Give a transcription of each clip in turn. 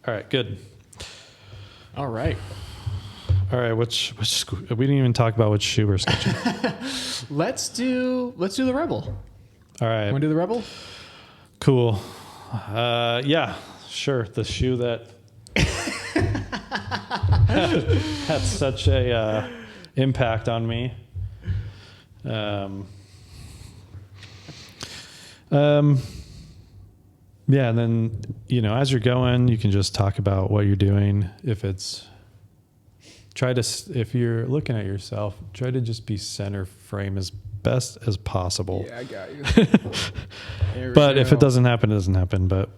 All right, good. All right. Which we didn't even talk about which shoe we're sketching. Let's do the Rebel. All right. Want to do the Rebel? Cool. Yeah, sure. The shoe that had such a impact on me. Yeah, and then, as you're going, you can just talk about what you're doing. If you're looking at yourself, try to just be center frame as best as possible. Yeah, I got you. But if it doesn't happen, it doesn't happen. But,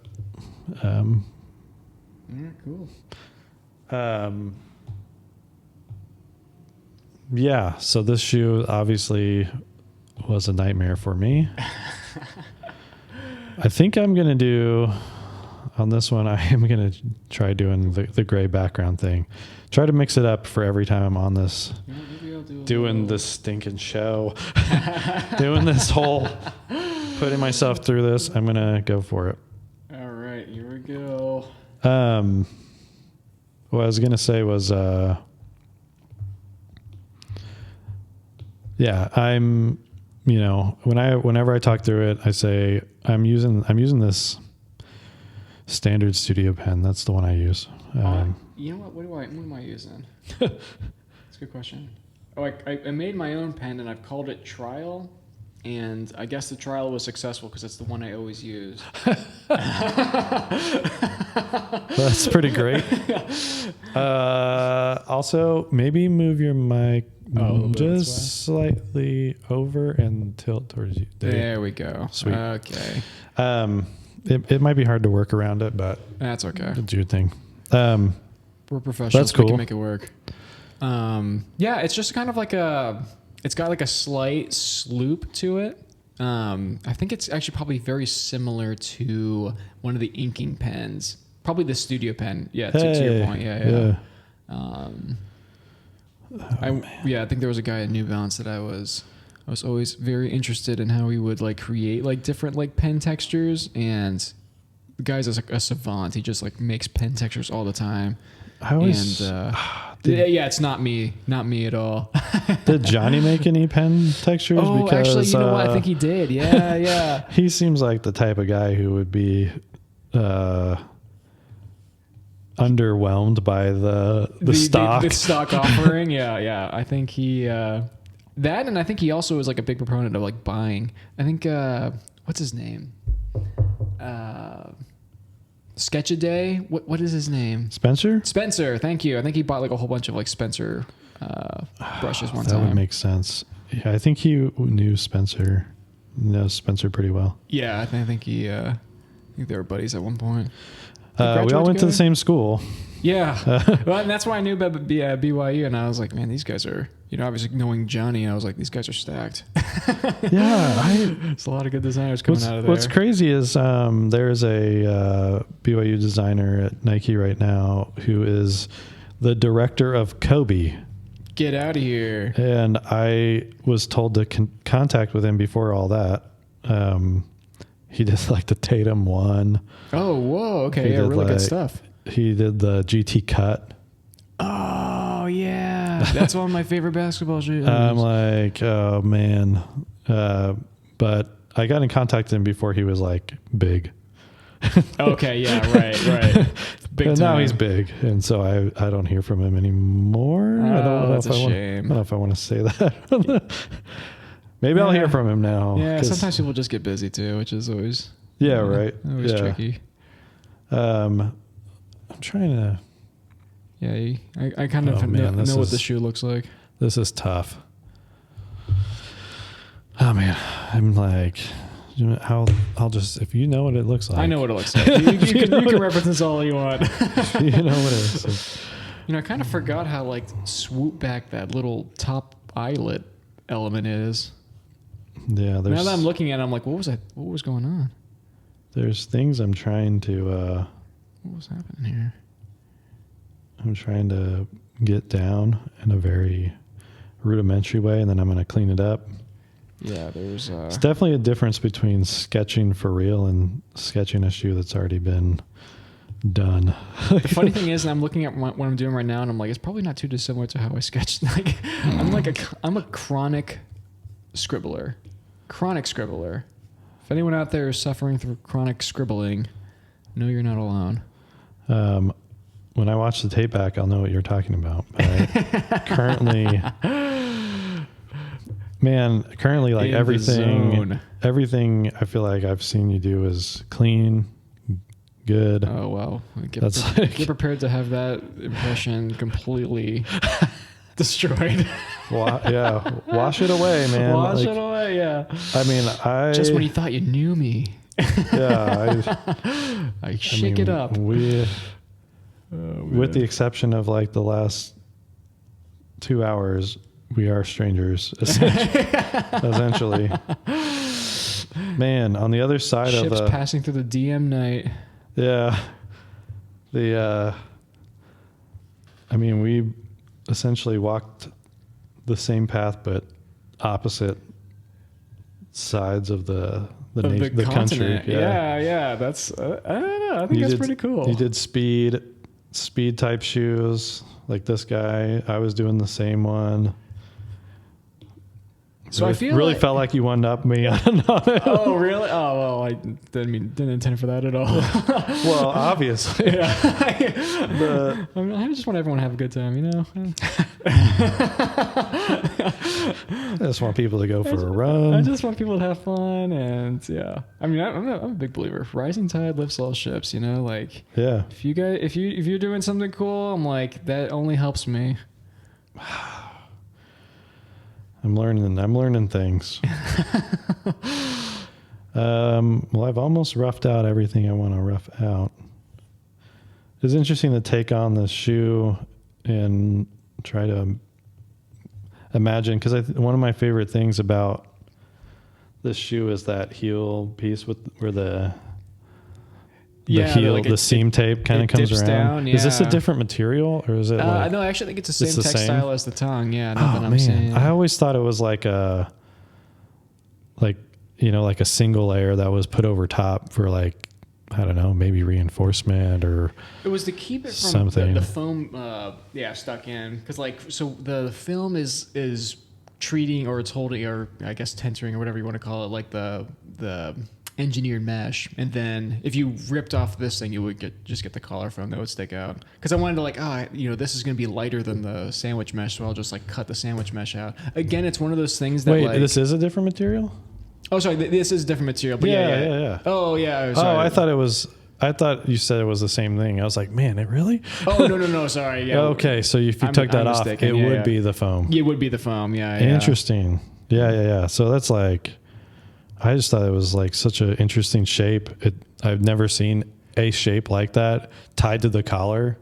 cool. Yeah, so this shoe obviously was a nightmare for me. I think I'm going to do, on this one, I am going to try doing the gray background thing. Try to mix it up for every time I'm on this. Yeah, maybe I'll do doing this stinking show. Doing this whole, putting myself through this. I'm going to go for it. All right, here we go. What I was going to say was, yeah, I'm, whenever I talk through it, I say I'm using this standard studio pen. That's the one I use. You know what? What am I using? That's a good question. Oh, I made my own pen and I've called it Trial, and I guess the Trial was successful because it's the one I always use. That's pretty great. Also, maybe move your mic just slightly over and tilt towards you. There we go. Sweet. Okay. It might be hard to work around it, but that's okay. It's your thing. We're professionals. That's cool. We can make it work. Yeah, it's just kind of like it's got like a slight sloop to it. I think it's actually probably very similar to one of the inking pens. Probably the studio pen. Yeah, to your point. Yeah. I think there was a guy at New Balance that I was always very interested in how he would like create like different like pen textures, and the guy's a savant. He just like makes pen textures all the time. It's not me at all. Did Johnny make any pen textures? Oh, because, actually, you know what? I think he did. Yeah. He seems like the type of guy who would be underwhelmed by the stock. The stock offering. Yeah. I think he that, and I think he also is like a big proponent of like buying. I think what's his name? Sketch a Day. What is his name? Spencer, thank you. I think he bought like a whole bunch of like Spencer brushes one time. That would make sense. Yeah, I think he knows Spencer pretty well. Yeah, I think I think they were buddies at one point. We all went to the same school. Yeah. Well, and that's why I knew about BYU, and I was like, man, these guys are, obviously knowing Johnny, I was like, these guys are stacked. Yeah. There's a lot of good designers coming out of there. What's crazy is there's a BYU designer at Nike right now who is the director of Kobe. Get out of here. And I was told to contact with him before all that. He did like the Tatum one. Oh, whoa. Okay. Yeah, really good stuff. He did the GT cut. Oh, yeah. That's one of my favorite basketball shoes. I'm like, oh, man. But I got in contact with him before he was like big. Okay. Yeah. Right. Big and time. now he's big. And so I don't hear from him anymore. Oh, I don't know that's if a I shame. I don't know if I want to say that. Maybe I'll hear from him now. Yeah. Sometimes people just get busy too, which is always. Yeah. Right. Always tricky. I'm trying to. Yeah, I kind of know what the shoe looks like. This is tough. Oh man, I'm like, I'll just, if you know what it looks like. I know what it looks like. You can reference this all you want. You know what it is. I kind of forgot how like swoop back that little top eyelet element is. Yeah, now that I'm looking at it, I'm like, what was going on? There's things I'm trying to. What was happening here? I'm trying to get down in a very rudimentary way, and then I'm going to clean it up. Yeah, there's... It's definitely a difference between sketching for real and sketching a shoe that's already been done. The funny thing is, I'm looking at what I'm doing right now, and I'm like, it's probably not too dissimilar to how I sketched. Like, I'm a chronic scribbler. If anyone out there is suffering through chronic scribbling, know you're not alone. When I watch the tape back, I'll know what you're talking about. But currently, like everything I feel like I've seen you do is clean, good. Oh, wow. Get prepared to have that impression completely destroyed. Wash it away, man. Wash it away, yeah. I mean, just when you thought you knew me. Yeah. I shake it up. With the exception of like the last 2 hours, we are strangers, essentially. Man, on the other side Ships of the... passing through the DM night. Yeah. I mean, we essentially walked the same path, but opposite sides of the country. Yeah. That's, I don't know. I think that's pretty cool. You did speed type shoes like this guy. I was doing the same one. So I feel really felt like you one up me. Oh, really? Oh, well, I didn't intend for that at all. Well, obviously. Yeah. I just want everyone to have a good time, you know? I just want people to go for a run. I just want people to have fun, and yeah. I mean, I'm a big believer. Rising tide lifts all ships, you know? Like, yeah. If you're doing something cool, I'm like, that only helps me. I'm learning things. Well, I've almost roughed out everything I want to rough out. It's interesting to take on this shoe and try to imagine, because one of my favorite things about this shoe is that heel piece where the heel, the seam tape kind of comes around. Down, yeah. Is this a different material, or is it? No, I actually think it's the same textile as the tongue. Yeah. I'm saying. I always thought it was like a single layer that was put over top for like, I don't know, maybe reinforcement, or it was to keep it from something. The foam, stuck in, because so the film is treating, or it's holding, or I guess tensoring, or whatever you want to call it, like the engineered mesh, and then if you ripped off this thing, you would just get the collar foam that would stick out. Because I wanted to this is going to be lighter than the sandwich mesh, so I'll just like cut the sandwich mesh out. Again, it's one of those things that this is a different material. Oh, sorry, this is a different material. But yeah. Oh, yeah. Sorry. I thought you said it was the same thing. I was like, man, it really? Oh, no. Sorry. Yeah. Okay, so if you took that off, it would be the foam. It would be the foam. Yeah. Interesting. Yeah. So that's like, I just thought it was like such an interesting shape. I've never seen a shape like that tied to the collar.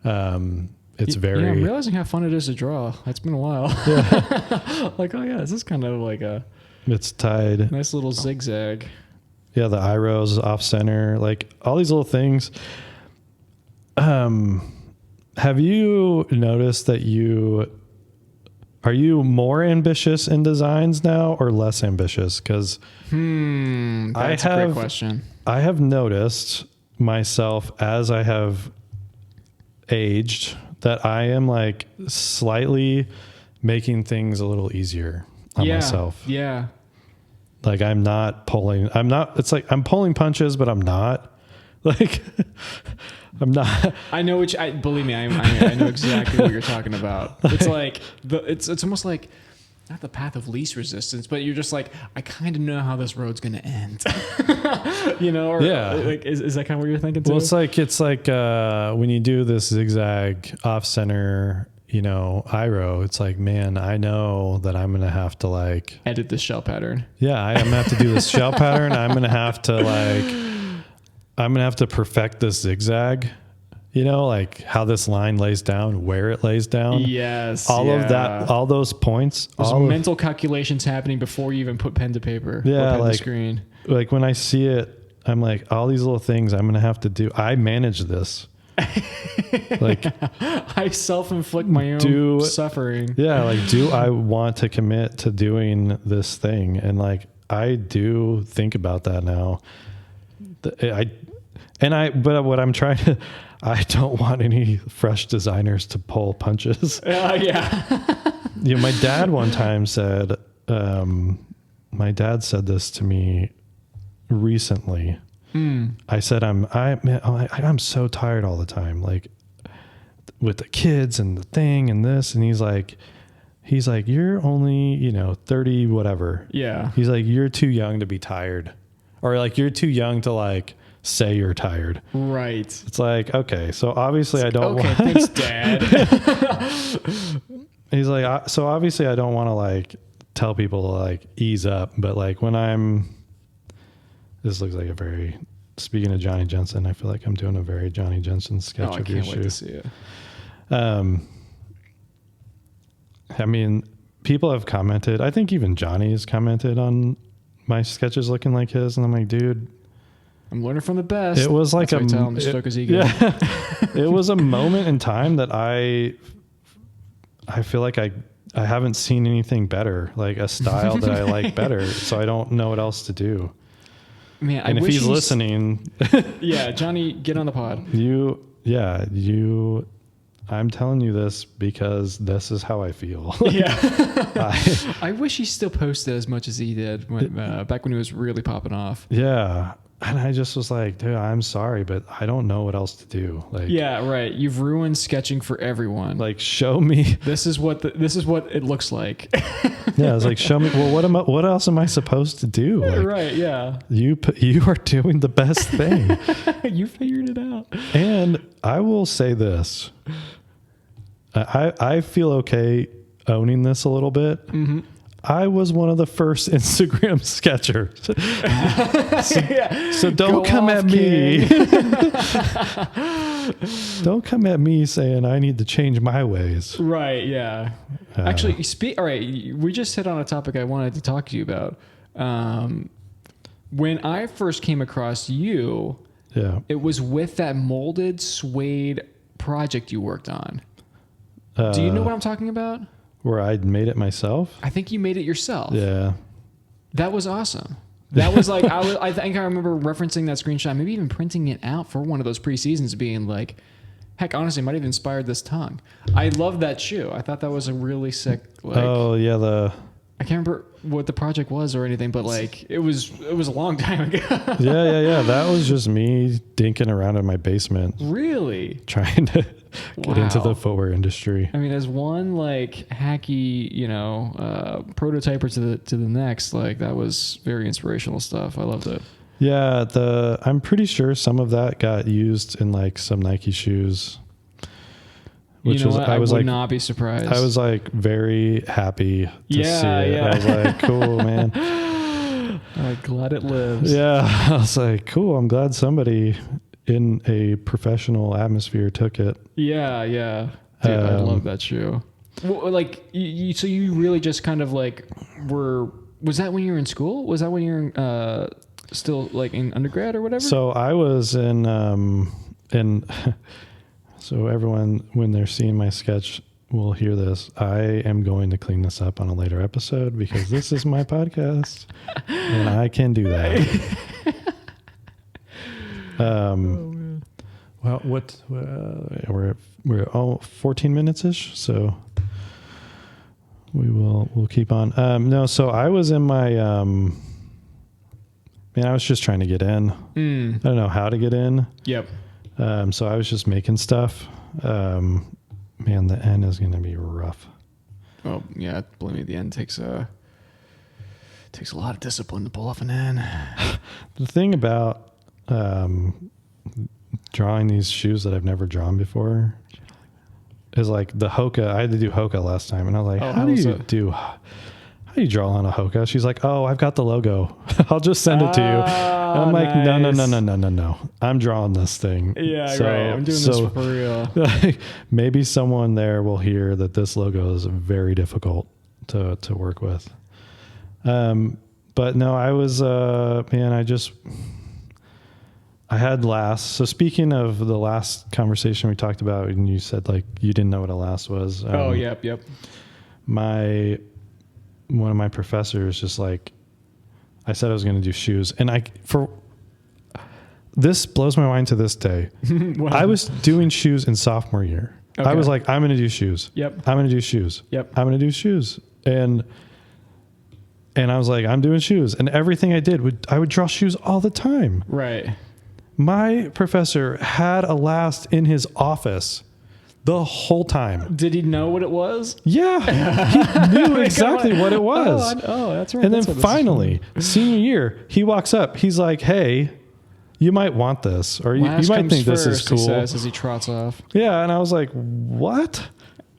It's very... Yeah, I'm realizing how fun it is to draw. It's been a while. Yeah. Like, oh yeah, this is kind of like a... It's tied. Nice little zigzag. Yeah, the eye rows off center, like all these little things. Have you noticed that are you more ambitious in designs now or less ambitious? Because that's a great question. I have noticed myself as I have aged that I am like slightly making things a little easier on myself. Yeah. Like it's like I'm pulling punches, but I'm not. Like, I'm not. I know believe me, I know exactly what you're talking about. It's like, it's almost like, not the path of least resistance, but you're just like, I kind of know how this road's going to end. You know? Or, like, is that kind of what you're thinking too? Well, it's like when you do this zigzag off center, eye row, it's like, man, I know that I'm going to have to like edit this shell pattern. Yeah. I'm going to have to do this shell pattern. I'm going to have to perfect this zigzag, like how this line lays down, where it lays down. Yes. All of that, all those points. There's mental calculations happening before you even put pen to paper. Yeah. Or pen to screen. Like when I see it, I'm like, all these little things I'm going to have to do. I manage this. Like, I self-inflict my own suffering. Yeah. Like, do I want to commit to doing this thing? And like, I do think about that now. but what I'm trying to, I don't want any fresh designers to pull punches. Yeah. My dad one time said, my dad said this to me recently. I said, I'm so tired all the time. Like with the kids and the thing and this. And he's like, you're only, 30, whatever. Yeah. He's like, you're too young to be tired, or like, you're too young to like say you're tired. Right. It's like, okay, so obviously I don't okay, thanks, Dad. He's like, so obviously I don't want to like tell people to like ease up, but like this looks like a very, speaking of Johnny Jensen, I feel like I'm doing a very Johnny Jensen sketch of your shoe. I can't wait to see it. I mean, people have commented, I think even Johnny has commented on my sketches looking like his, and I'm like, dude, I'm learning from the best. It was like tell him to stroke his ego. Yeah, it was a moment in time that I feel like I haven't seen anything better, like a style that I like better. So I don't know what else to do. Man, and if he's listening, yeah, Johnny, get on the pod. I'm telling you this because this is how I feel. Yeah. I wish he still posted as much as he did back when he was really popping off. Yeah. And I just was like, dude, I'm sorry, but I don't know what else to do. Like, yeah, right. You've ruined sketching for everyone. Like, show me. This is what it looks like. Yeah, it's like, show me. Well, what else am I supposed to do? Like, right. Yeah. You are doing the best thing. You figured it out. And I will say this. I feel okay owning this a little bit. Mm-hmm. I was one of the first Instagram sketchers. So don't come at me. Don't come at me saying I need to change my ways. Right, yeah. Actually, all right, we just hit on a topic I wanted to talk to you about. When I first came across you, it was with that molded suede project you worked on. Do you know what I'm talking about? Where I'd made it myself? I think you made it yourself. Yeah. That was awesome. That was like, I think I remember referencing that screenshot, maybe even printing it out for one of those pre-seasons, being like, heck, honestly, it might have inspired this tongue. I love that shoe. I thought that was a really sick, like... Oh, yeah, I can't remember what the project was or anything, but like, it was a long time ago. Yeah. That was just me dinking around in my basement. Really? Trying to get into the footwear industry. I mean, as one like hacky, prototyper to the next, like that was very inspirational stuff. I loved it. Yeah, I'm pretty sure some of that got used in like some Nike shoes. Which I would not be surprised. I was like very happy to see it. Yeah. I was like, cool, man. I'm glad it lives. Yeah, I was like, cool. I'm glad somebody in a professional atmosphere took it. Yeah. Dude, I love that shoe. Well, like, so you really just kind of like was that when you were in school? Was that when you were still like in undergrad or whatever? So I was in so everyone, when they're seeing my sketch, will hear this. I am going to clean this up on a later episode because this is my podcast and I can do that. Well, we're all 14 minutes ish, so we'll keep on. No, so I was in my I was just trying to get in. I don't know how to get in. Yep. So I was just making stuff. Man, the end is going to be rough. Oh yeah, believe me, the end takes a lot of discipline to pull off an end. The thing about drawing these shoes that I've never drawn before is like the Hoka. I had to do Hoka last time, and I was like, how do you draw on a Hoka? She's like, oh, I've got the logo. I'll just send it to you. And I'm like, no. I'm drawing this thing. Yeah, right. I'm doing this for real. Maybe someone there will hear that this logo is very difficult to work with. But no, I was, I had last. So speaking of the last conversation we talked about, and you said like you didn't know what a last was. Yep. One of my professors just like, I said I was going to do shoes, and this blows my mind to this day. I was doing shoes in sophomore year. Okay. I was like, I'm going to do shoes. Yep. I'm going to do shoes. Yep. I'm going to do shoes. And I was like, I'm doing shoes. And everything I did, I would draw shoes all the time. Right. My professor had a last in his office the whole time. Did he know what it was? Yeah. He knew exactly what it was. Oh, that's right. And then That's what finally, senior year, he walks up. He's like, hey, you might want this, or you might think this is cool. He says as he trots off. Yeah. And I was like, what?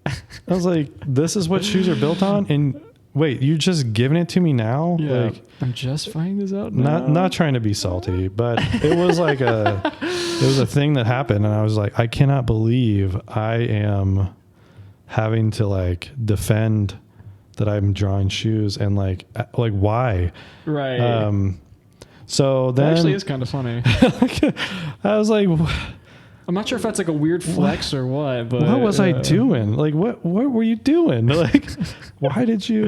I was like, this is what shoes are built on? And wait, you just giving it to me now? Yeah. Like, I'm just finding this out now. not trying to be salty, but it was like it was a thing that happened. And I was like, I cannot believe I am having to like defend that I'm drawing shoes and like why? Right. So then That actually is kind of funny. I was like, I'm not sure if that's like a weird flex or what, but what was I doing? Like, what were you doing? Like, why did you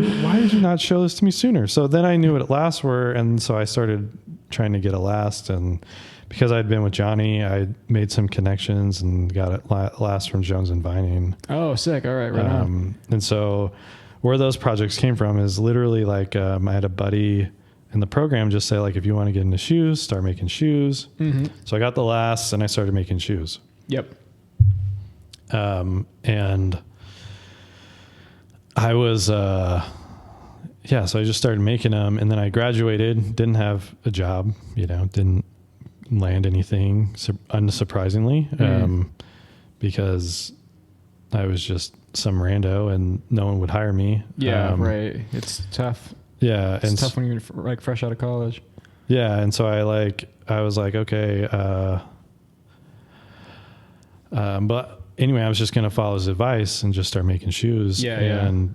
not show this to me sooner? So then I knew what lasts were. And so I started trying to get a last. And because I'd been with Johnny, I made some connections and got a last from Jones and Vining. Oh, sick. All right. Right on. And so where those projects came from is literally like, I had a buddy in the program just say like, if you want to get into shoes, start making shoes. Mm-hmm. So I got the last and I started making shoes. Yep. And I was, so I just started making them, and then I graduated, didn't have a job, didn't land anything unsurprisingly, because I was just some rando and no one would hire me. Yeah. Right. It's tough. Yeah. It's tough when you're like fresh out of college. Yeah. And so I was like, okay. But anyway, I was just going to follow his advice and just start making shoes. Yeah. And,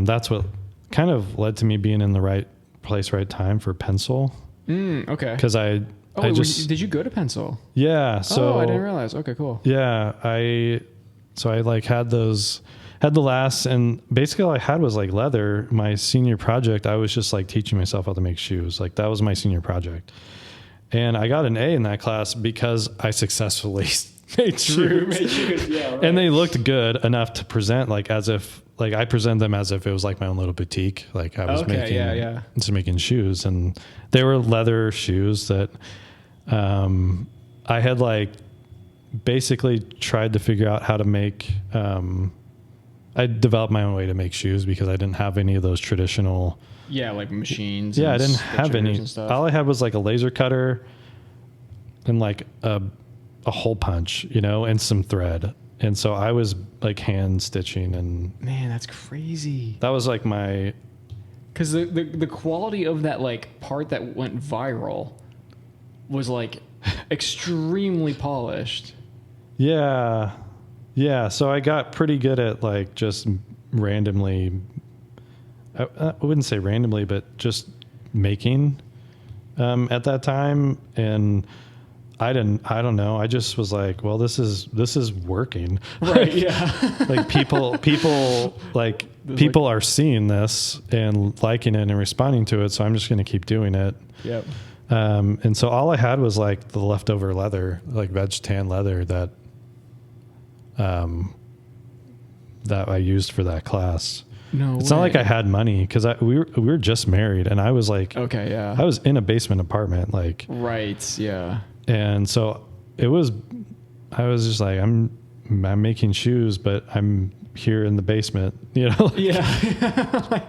that's what kind of led to me being in the right place, right time for pencil. Okay. Cause did you go to pencil? Yeah. So I didn't realize. Okay, cool. Yeah. I like had the last, and basically all I had was like leather. My senior project, I was just like teaching myself how to make shoes. Like that was my senior project. And I got an A in that class because I successfully made shoes. Yeah, right. And they looked good enough to present like as if, like I present them as if it was like my own little boutique. Like I was making shoes, and they were leather shoes that, I had like basically tried to figure out how to make, I developed my own way to make shoes because I didn't have any of those traditional. Yeah. Like machines. Yeah. I didn't have any. All I had was like a laser cutter and like a hole punch, and some thread. And so I was like hand stitching, and man, that's crazy. that was like my, because the quality of that like part that went viral was like extremely polished. Yeah. So I got pretty good at like just randomly, I wouldn't say randomly, but just making, at that time. And I don't know. I just was like, well, this is working. Right. Yeah. Like people are seeing this and liking it and responding to it. So I'm just going to keep doing it. Yep. And so all I had was like the leftover leather, like veg tan leather that I used for that class. No, it's not like I had money because we were just married, and I was like, okay, yeah, I was in a basement apartment, like, right, yeah. And so I was just like, I'm making shoes, but I'm here in the basement, like, yeah,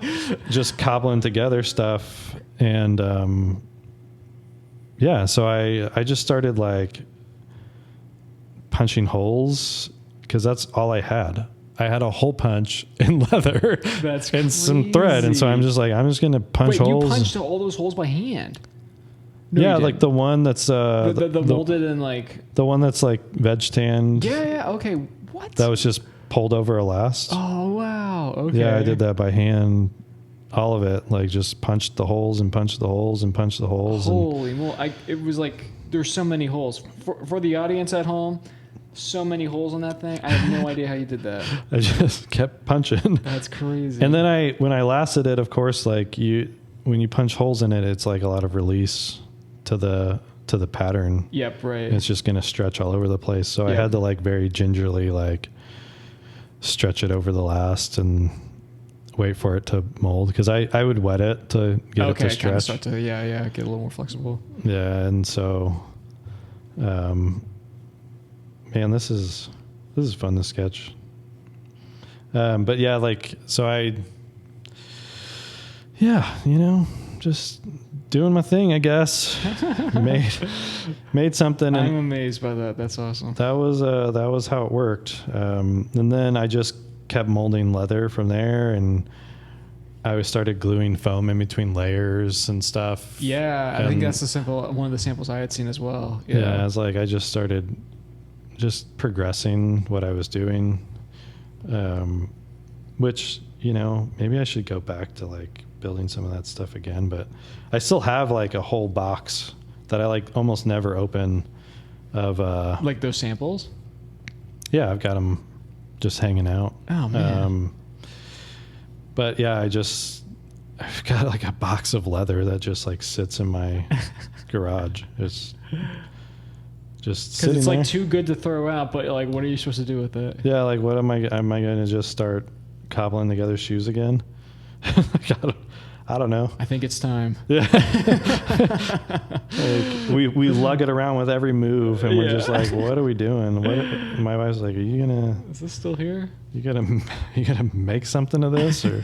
just cobbling together stuff. And, so I just started like punching holes because that's all I had. I had a hole punch in leather that's and crazy. some thread. And so I'm just going to punch holes. You punched all those holes by hand? No, yeah, like the one that's the molded and like the one that's like veg tanned. Yeah. Okay. What? That was just pulled over a last. Oh wow. Okay. Yeah, I did that by hand. All of it, like just punched the holes and punched the holes and punched the holes. Holy moly! It was like there's so many holes for the audience at home. So many holes on that thing. I have no idea how you did that. I just kept punching. That's crazy. And then when I lasted it, of course, like when you punch holes in it, it's like a lot of release to the to the pattern. Yep, right. It's just going to stretch all over the place. So I Yep. had to like very gingerly like stretch it over the last and wait for it to mold, because I would wet it to get it to kind of stretch. start to get a little more flexible. Yeah, and so, man, this is fun to sketch. But yeah, like so just doing my thing, I guess. made something. And I'm amazed by that. That's awesome. that was how it worked. And then I just kept molding leather from there, and I started gluing foam in between layers and stuff. Yeah, I think that's one of the samples I had seen as well. Yeah, I was like, I just started just progressing what I was doing, which, maybe I should go back to like building some of that stuff again, but I still have like a whole box that I like almost never open of like those samples. Yeah, I've got them just hanging out. Oh man. But yeah, I've got like a box of leather that just like sits in my garage. It's just because it's like there. too good to throw out, but like, what are you supposed to do with it? Yeah, like what am I going to just start cobbling together shoes again? I don't know. I think it's time. Yeah. Like we lug it around with every move, and we're just like, what are we doing? My wife's like, Is this still here? You gotta make something of this, or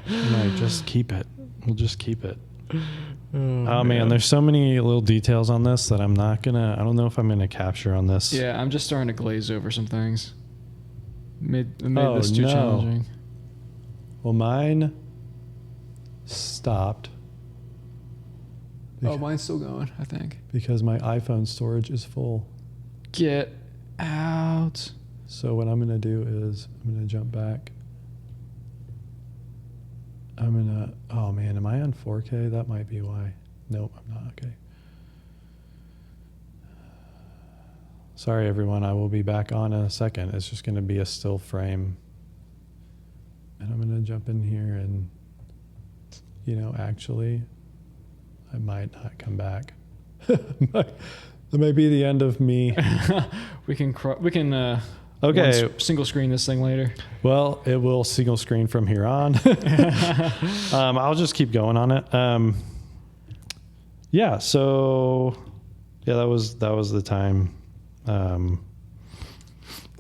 I'm like, just keep it. We'll just keep it. Oh man, there's so many little details on this that I don't know if I'm gonna capture on this. Yeah, I'm just starting to glaze over some things. Made this too challenging. Well, mine stopped. Mine's still going, I think. Because my iPhone storage is full. Get out. So what I'm going to do is I'm going to jump back. Oh man, am I on 4K? That might be why. Nope, I'm not. Okay. Sorry everyone, I will be back on in a second. It's just going to be a still frame. And I'm going to jump in here and, actually, I might not come back. That might be the end of me. we can Okay. single screen this thing later. Well, it will single screen from here on. I'll just keep going on it. Yeah. So yeah, that was the time.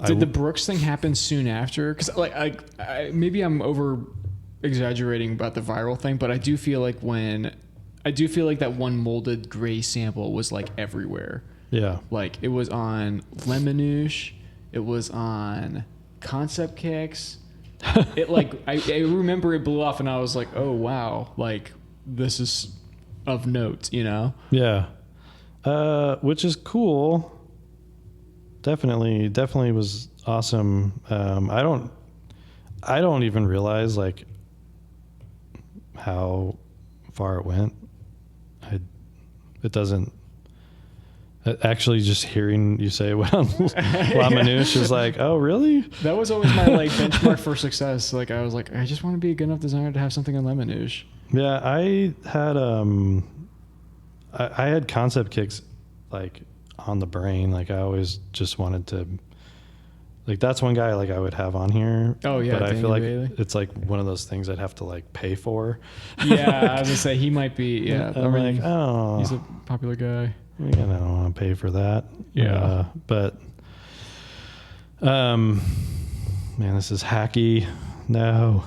Did the Brooks thing happen soon after? Because I maybe I'm over exaggerating about the viral thing, but I do feel like that one molded gray sample was like everywhere. Yeah. Like it was on Lemonoosh, it was on Concept Kicks. It like I remember it blew off, and I was like, oh wow, like this is of note, Yeah. Which is cool. Definitely was awesome. I don't even realize like how far it went. It doesn't. Actually, just hearing you say it went on Lemonoosh is like, oh really? That was always my like benchmark for success. Like I was like, I just want to be a good enough designer to have something on Lemonoosh. Yeah, I had Concept Kicks like on the brain. Like I always just wanted to, like that's one guy like I would have on here. Oh yeah, but I feel like Bailey. it's like one of those things I'd have to like pay for. Yeah, I was gonna say he might be. Yeah, I'm like, oh, he's a popular guy. I don't want to pay for that. Yeah, but man, this is hacky. No.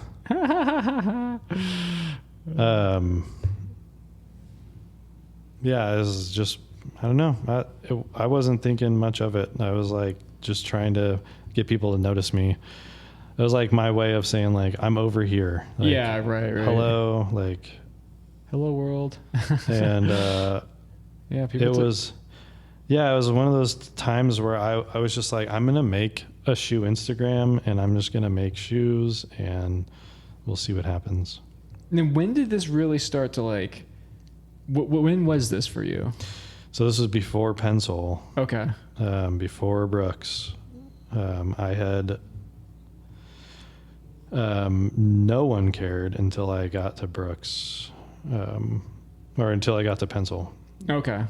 Yeah, it was just, I don't know. I wasn't thinking much of it. I was like just trying to get people to notice me. It was like my way of saying like, I'm over here. Like, yeah, right. Hello, like. Hello world. And yeah, people it was one of those times where I was just like, I'm going to make a shoe Instagram, and I'm just going to make shoes, and we'll see what happens. And then when did this really start to like, when was this for you? So this was before Pencil. Okay. Before Brooks. I had, no one cared until I got to Brooks, or until I got to Pencil. Okay.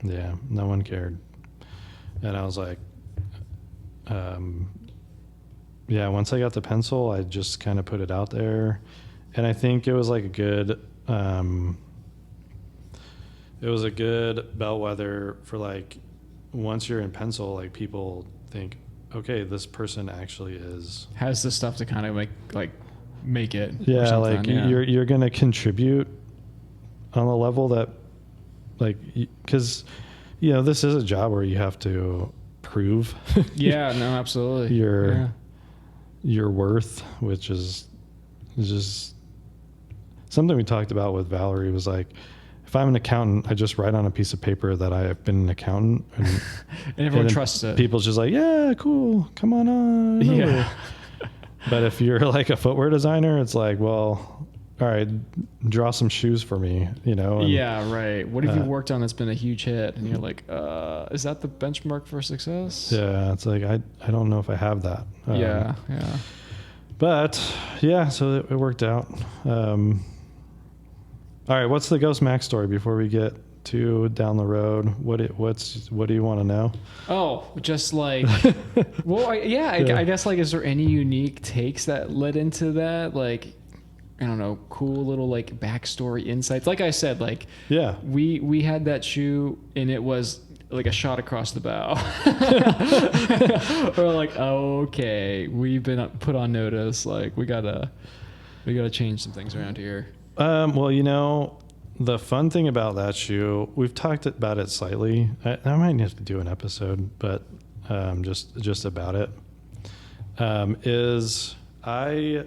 Yeah, no one cared. And I was like, yeah, once I got the pencil, I just kind of put it out there. And I think it was like a good, it was a good bellwether for like, once you're in pencil, like people think, okay, this person actually has the stuff to kind of make it. Yeah, like you're going to contribute on a level that, like, because, this is a job where you have to prove yeah, no, absolutely, your worth, which is just something we talked about with Valerie. Was like, if I'm an accountant, I just write on a piece of paper that I have been an accountant, and, and everyone trusts it. People's just like, yeah, cool, come on. Yeah. But if you're like a footwear designer, it's like, well, all right, draw some shoes for me, And, yeah, right. What have you worked on that's been a huge hit? And you're like, is that the benchmark for success? Yeah, it's like, I don't know if I have that. Yeah. But yeah, so it worked out. All right, what's the Ghost Max story before we get to down the road? What do you want to know? Oh, just like, well, I guess like, is there any unique takes that led into that? Like, I don't know, cool little like backstory insights. Like I said, like, yeah, we had that shoe and it was like a shot across the bow. We're like, okay, we've been put on notice. Like we gotta change some things around here. Well, the fun thing about that shoe, we've talked about it slightly. I might have to do an episode, but just about it, is I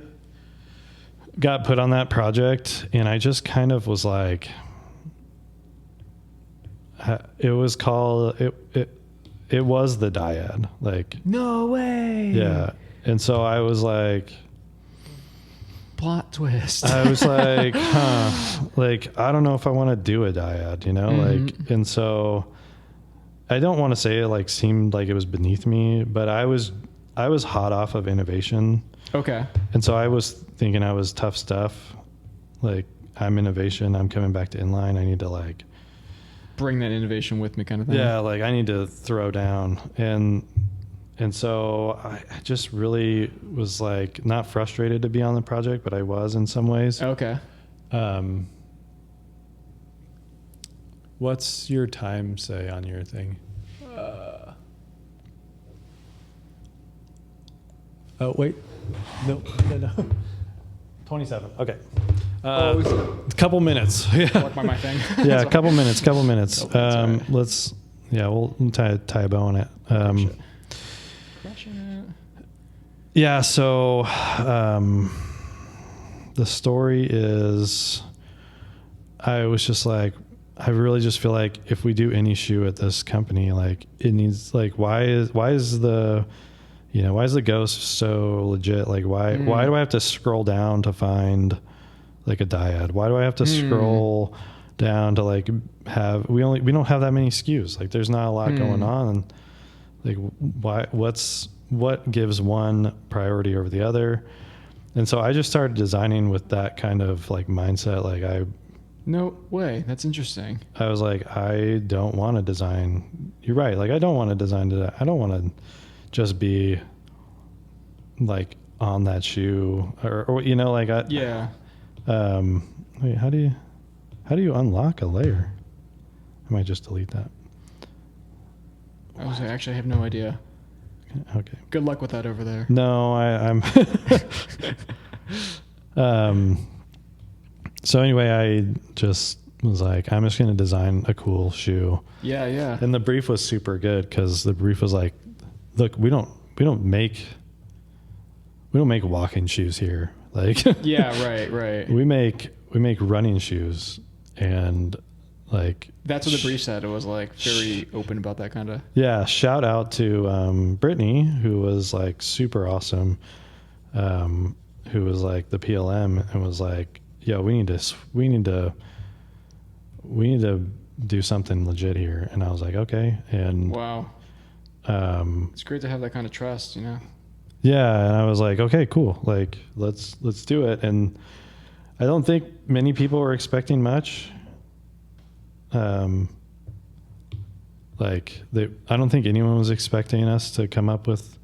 got put on that project and I just kind of was like, it was the dyad. Like, no way. Yeah. And so I was like, plot twist. I was like, like, I don't know if I want to do a dyad, like, and so I don't want to say it like seemed like it was beneath me, but I was hot off of innovation. Okay. And so I was thinking I was tough stuff. Like, I'm innovation. I'm coming back to inline. I need to like bring that innovation with me, kind of thing. Yeah. Like I need to throw down. And so I just really was like not frustrated to be on the project, but I was in some ways. Okay. What's your time say on your thing? Oh, wait. No. 27. Okay. A couple minutes. Yeah. Work my thing. Yeah, a couple minutes. Right. We'll tie a bow on it. Yeah, so the story is, I was just like, I really just feel like if we do any shoe at this company, like it needs, like, why is the Ghost so legit? Like why do I have to scroll down to find like a dyad? Why do I have to scroll down to like have, we don't have that many SKUs. Like there's not a lot going on. And like what gives one priority over the other? And so I just started designing with that kind of like mindset. Like no way. That's interesting. I was like, I don't want to design. You're right. Like I don't want to design to that. I don't want to just be like on that shoe or like yeah. Wait, how do you unlock a layer? I might just delete that. I actually have no idea. Okay. Good luck with that over there. No, I'm so anyway, I just was like, I'm just going to design a cool shoe. Yeah. And the brief was super good because the brief was like, look, we don't make walking shoes here. Like, yeah, right. We make running shoes, and like that's what the brief said. It was like very open about that kind of. Yeah, shout out to Brittany, who was like super awesome, who was like the PLM and was like, yo, we need to do something legit here. And I was like, okay. And wow. It's great to have that kind of trust, Yeah. And I was like, okay, cool. Like, let's do it. And I don't think many people were expecting much. Like I don't think anyone was expecting us to come up with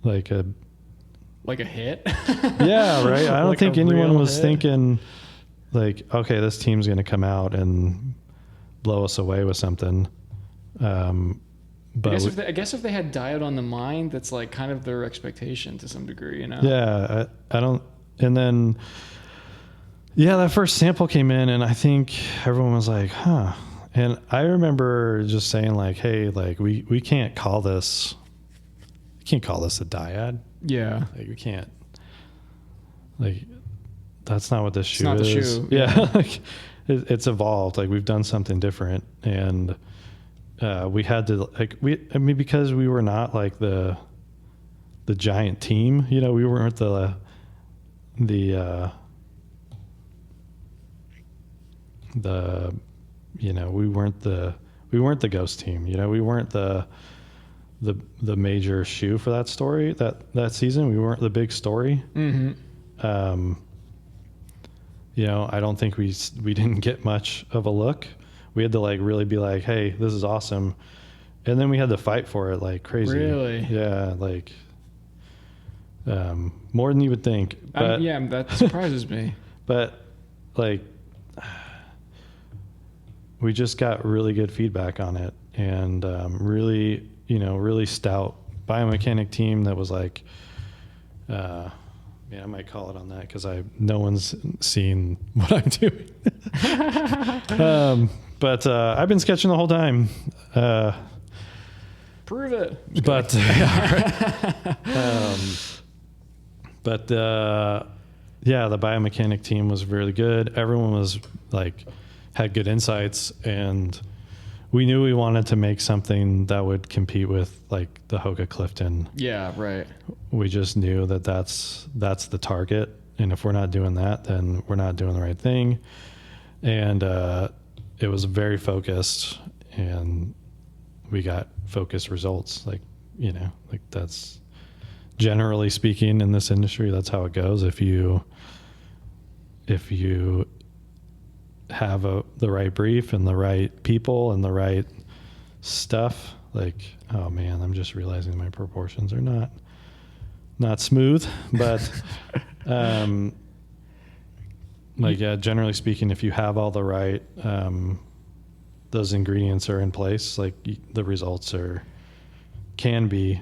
like a hit. Yeah, right. I don't Like think a anyone real was hit? thinking like, okay, this team's going to come out and blow us away with something. But I guess if they had dialed on the mind, that's like kind of their expectation to some degree, you know? yeah, I don't. And then, yeah, that first sample came in, and I think everyone was like, huh. And I remember just saying like, hey, like we can't call this a dyad. Yeah. Like we can't, like, that's not what this shoe not the is. shoe, Yeah. yeah. Like it's evolved. Like we've done something different. And we had to because we were not like the giant team, you know, we weren't the you know, we weren't the ghost team, you know, we weren't the major shoe for that story that season. We weren't the big story. Mm-hmm. You know, I don't think we didn't get much of a look. We had to like really be like, hey, this is awesome. And then we had to fight for it like crazy. Really? Yeah. Like, more than you would think. But Yeah, that surprises me. but like, we just got really good feedback on it, and really, you know, really stout biomechanic team that was like, yeah, I might call it on that because no one's seen what I'm doing. But I've been sketching the whole time. Prove it. But yeah, the biomechanic team was really good. Everyone was like had good insights, and we knew we wanted to make something that would compete with like the Hoka Clifton. Yeah, right. We just knew that that's the target, and if we're not doing that, then we're not doing the right thing. And it was very focused, and we got focused results. Like, you know, like that's generally speaking in this industry, that's how it goes. If you have the right brief and the right people and the right stuff, like, oh man, I'm just realizing my proportions are not smooth, but like, yeah, generally speaking, if you have all the right those ingredients are in place, like the results can be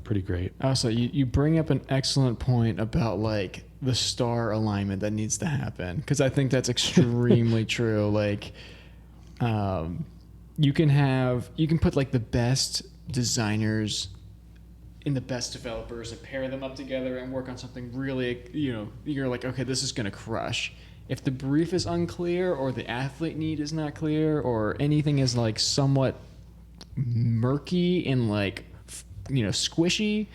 pretty great. Also, you bring up an excellent point about like the star alignment that needs to happen, because I think that's extremely true. Like, you can put like the best designers and the best developers and pair them up together and work on something really, you know, you're like, okay, this is gonna crush. If the brief is unclear, or the athlete need is not clear, or anything is like somewhat murky and like, you know, squishy,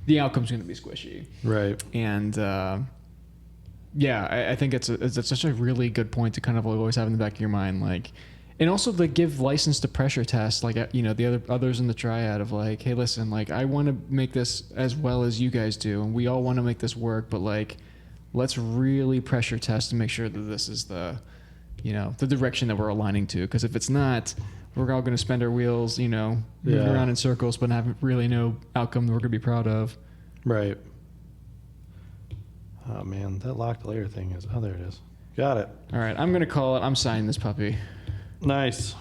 the outcome's going to be squishy. Right. And yeah, I think it's such a really good point to kind of always have in the back of your mind, like, and also to give license to pressure test, like, you know, the others in the triad of like, hey, listen, like, I want to make this as well as you guys do, and we all want to make this work, but like, let's really pressure test to make sure that this is the, you know, the direction that we're aligning to. Because if it's not, we're all going to spend our wheels, you know, moving around in circles, but have really no outcome that we're going to be proud of. Right. Oh man, that locked layer thing is, oh, there it is. Got it. All right, I'm going to call it. I'm signing this puppy. Nice.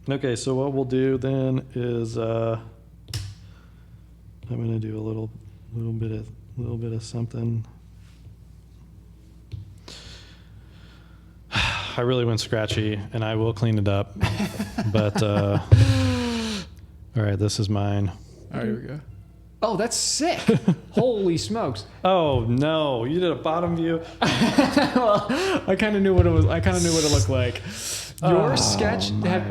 Okay, so what we'll do then is I'm going to do a little bit of something. I really went scratchy, and I will clean it up. But all right, this is mine. All right, here we go. Oh, that's sick! Holy smokes! Oh no, you did a bottom view. Well, I kind of knew what it was. I kind of knew what it looked like. Your sketch.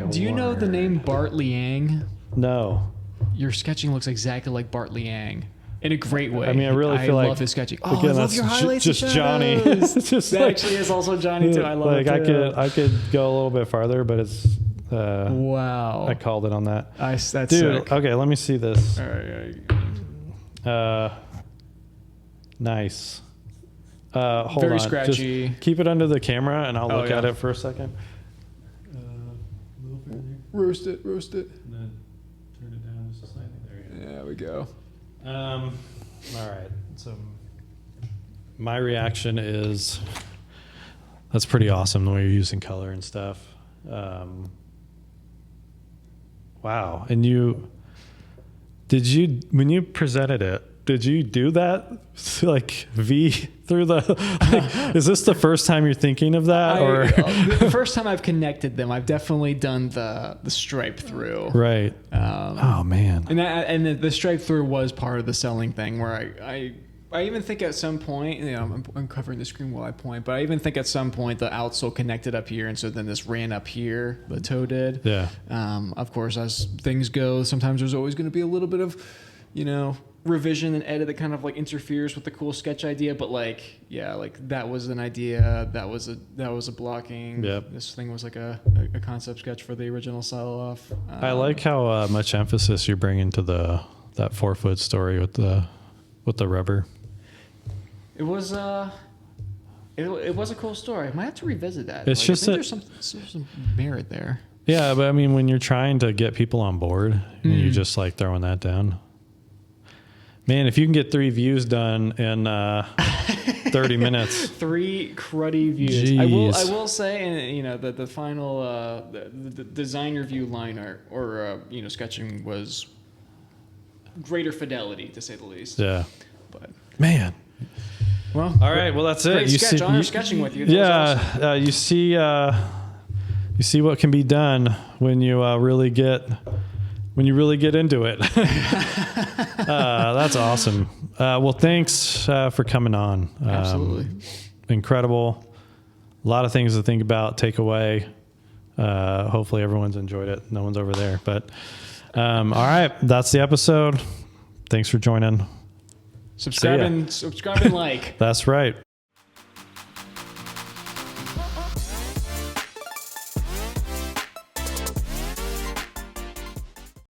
Do you know the name Bart Liang? No. Your sketching looks exactly like Bart Liang. In a great way. I mean, I really feel like I love his sketching. Oh, again, I love that's your highlights. just and Johnny. shadows. It's just that like, actually is also Johnny too. I love like it too. I could go a little bit farther, but it's wow. I called it on that. That's Dude, sick. okay, let me see this. All right. Hold Very on. scratchy. Just keep it under the camera, and I'll look yeah. at it for a second. Roast it. And then turn it down just slightly. There you go. There we go. All right. So my reaction is that's pretty awesome the way you're using color and stuff. Wow. And when you presented it, did you do that like V through is this the first time you're thinking of that? Or the first time I've connected them, I've definitely done the stripe through. Right. Oh man. And the stripe through was part of the selling thing where I even think at some point, I'm covering the screen while I point, but I even think at some point the outsole connected up here, and so then this ran up here, the toe did. Yeah. Of course, as things go, sometimes there's always going to be a little bit of, revision and edit that kind of like interferes with the cool sketch idea, but that was an idea, that was a blocking. Yep. This thing was like a concept sketch for the original sell-off. I like how much emphasis you're bringing to that 4-foot story with the rubber. It was it was a cool story. I might have to revisit that. It's just there's some merit there. Yeah, but I mean, when you're trying to get people on board and you're just like throwing that down, man, if you can get 3 views done in 30 minutes, 3 cruddy views. Jeez. I will say, and the final the designer view line art or sketching was greater fidelity, to say the least. Yeah, but man. Well, all right. Well, that's great it. You sketch. see, Honor sketching with you. Yeah, you see what can be done when you really get into it. That's awesome. Well, thanks for coming on. Absolutely. Incredible. A lot of things to think about, take away. Hopefully everyone's enjoyed it. No one's over there, but all right. That's the episode. Thanks for joining. Subscribe and like. That's right.